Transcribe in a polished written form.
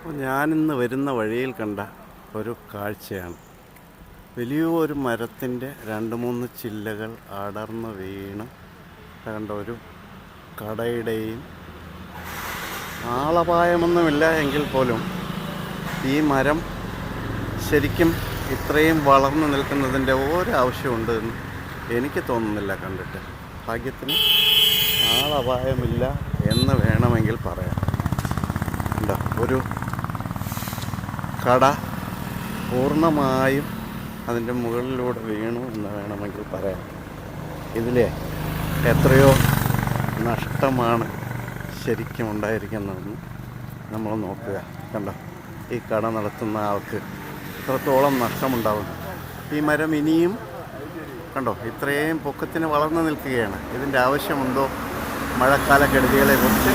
അപ്പോൾ ഞാനിന്ന് വരുന്ന വഴിയിൽ കണ്ട ഒരു കാഴ്ചയാണ്. വലിയൊരു മരത്തിൻ്റെ 2-3 ചില്ലകൾ അടർന്ന് വീണ് കണ്ട ഒരു കടയുടെയും ആളപായമൊന്നുമില്ല എങ്കിൽ പോലും ഈ മരം ശരിക്കും ഇത്രയും വളർന്നു നിൽക്കുന്നതിൻ്റെ ഒരാവശ്യമുണ്ട് എന്ന് എനിക്ക് തോന്നുന്നില്ല കണ്ടിട്ട്. ഭാഗ്യത്തിന് ആളപായമില്ല എന്ന് വേണമെങ്കിൽ പറയാം. എന്താ ഒരു കട പൂർണ്ണമായും അതിൻ്റെ മുകളിലൂടെ വീണു എന്ന് വേണമെങ്കിൽ പറയാം. ഇതിലെ എത്രയോ നഷ്ടമാണ് ശരിക്കും ഉണ്ടായിരിക്കുന്നതെന്ന് നമ്മൾ നോക്കുക. കണ്ടോ, ഈ കട നടത്തുന്ന ആൾക്ക് എത്രത്തോളം നഷ്ടമുണ്ടാവും. ഈ മരം ഇനിയും കണ്ടോ ഇത്രയും പൊക്കത്തിന് വളർന്നു നിൽക്കുകയാണ്. ഇതിൻ്റെ ആവശ്യമുണ്ടോ? മഴക്കാല കെടുതികളെക്കുറിച്ച്